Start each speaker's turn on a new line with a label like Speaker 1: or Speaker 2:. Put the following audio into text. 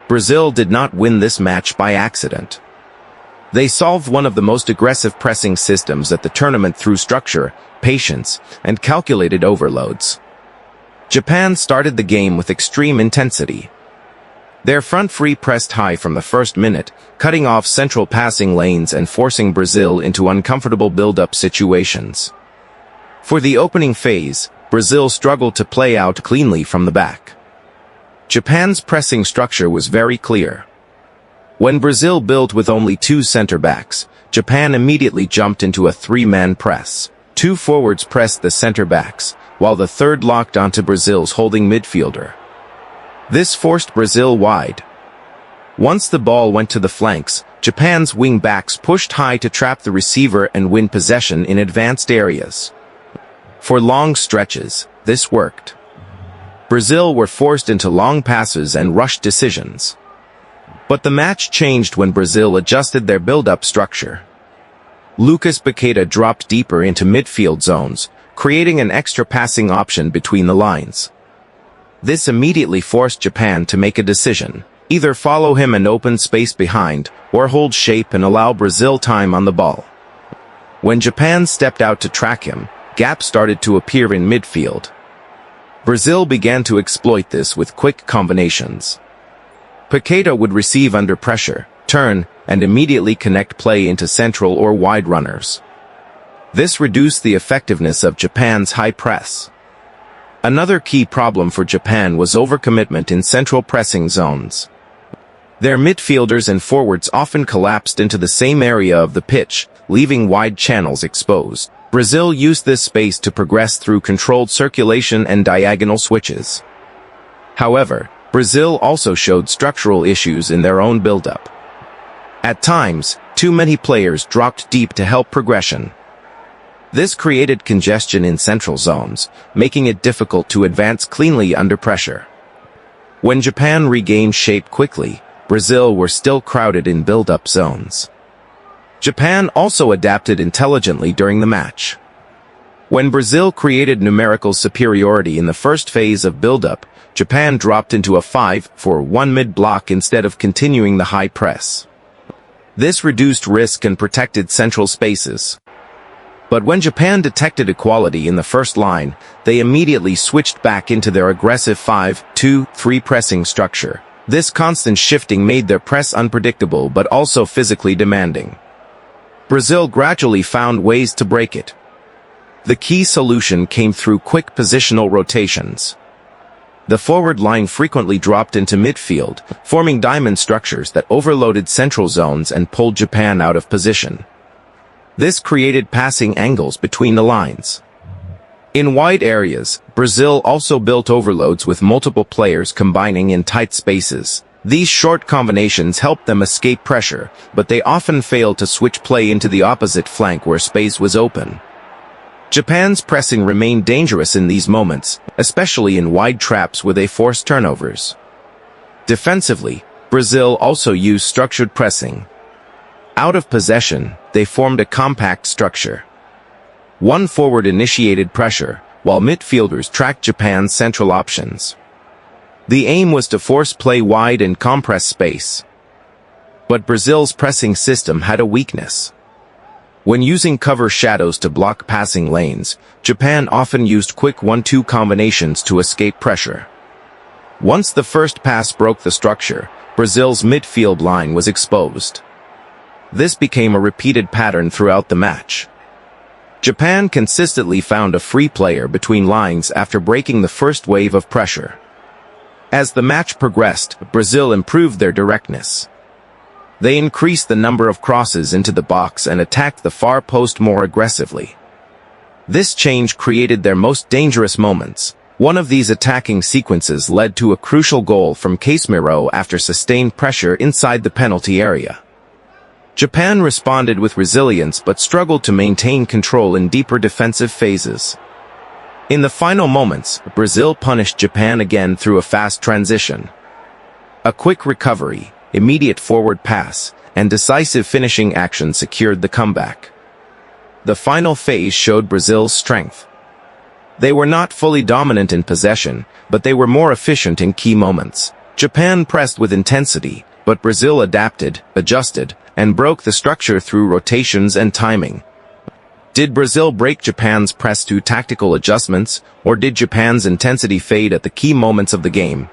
Speaker 1: Brazil did not win this match by accident. They solved one of the most aggressive pressing systems at the tournament through structure, patience, and calculated overloads. Japan started the game with extreme intensity. Their front three pressed high from the first minute, cutting off central passing lanes and forcing Brazil into uncomfortable build-up situations. For the opening phase, Brazil struggled to play out cleanly from the back. Japan's pressing structure was very clear. When Brazil built with only two center-backs, Japan immediately jumped into a three-man press. Two forwards pressed the center-backs, while the third locked onto Brazil's holding midfielder. This forced Brazil wide. Once the ball went to the flanks, Japan's wing-backs pushed high to trap the receiver and win possession in advanced areas. For long stretches, this worked. Brazil were forced into long passes and rushed decisions. But the match changed when Brazil adjusted their build-up structure. Lucas Paquetá dropped deeper into midfield zones, creating an extra passing option between the lines. This immediately forced Japan to make a decision: either follow him and open space behind, or hold shape and allow Brazil time on the ball. When Japan stepped out to track him, gaps started to appear in midfield. Brazil began to exploit this with quick combinations. Paquetá would receive under pressure, turn, and immediately connect play into central or wide runners. This reduced the effectiveness of Japan's high press. Another key problem for Japan was overcommitment in central pressing zones. Their midfielders and forwards often collapsed into the same area of the pitch, leaving wide channels exposed. Brazil used this space to progress through controlled circulation and diagonal switches. However, Brazil also showed structural issues in their own build-up. At times, too many players dropped deep to help progression. This created congestion in central zones, making it difficult to advance cleanly under pressure. When Japan regained shape quickly, Brazil were still crowded in build-up zones. Japan also adapted intelligently during the match. When Brazil created numerical superiority in the first phase of build-up, Japan dropped into a 5-4-1 mid-block instead of continuing the high press. This reduced risk and protected central spaces. But when Japan detected equality in the first line, they immediately switched back into their aggressive 5-2-3 pressing structure. This constant shifting made their press unpredictable but also physically demanding. Brazil gradually found ways to break it. The key solution came through quick positional rotations. The forward line frequently dropped into midfield, forming diamond structures that overloaded central zones and pulled Japan out of position. This created passing angles between the lines. In wide areas, Brazil also built overloads with multiple players combining in tight spaces. These short combinations helped them escape pressure, but they often failed to switch play into the opposite flank where space was open. Japan's pressing remained dangerous in these moments, especially in wide traps where they forced turnovers. Defensively, Brazil also used structured pressing. Out of possession, they formed a compact structure. One forward initiated pressure, while midfielders tracked Japan's central options. The aim was to force play wide and compress space. But Brazil's pressing system had a weakness. When using cover shadows to block passing lanes, Japan often used quick 1-2 combinations to escape pressure. Once the first pass broke the structure, Brazil's midfield line was exposed. This became a repeated pattern throughout the match. Japan consistently found a free player between lines after breaking the first wave of pressure. As the match progressed, Brazil improved their directness. They increased the number of crosses into the box and attacked the far post more aggressively. This change created their most dangerous moments. One of these attacking sequences led to a crucial goal from Casemiro after sustained pressure inside the penalty area. Japan responded with resilience but struggled to maintain control in deeper defensive phases. In the final moments, Brazil punished Japan again through a fast transition. A quick recovery, immediate forward pass, and decisive finishing action secured the comeback. The final phase showed Brazil's strength. They were not fully dominant in possession, but they were more efficient in key moments. Japan pressed with intensity, but Brazil adapted, adjusted, and broke the structure through rotations and timing. Did Brazil break Japan's press through tactical adjustments, or did Japan's intensity fade at the key moments of the game?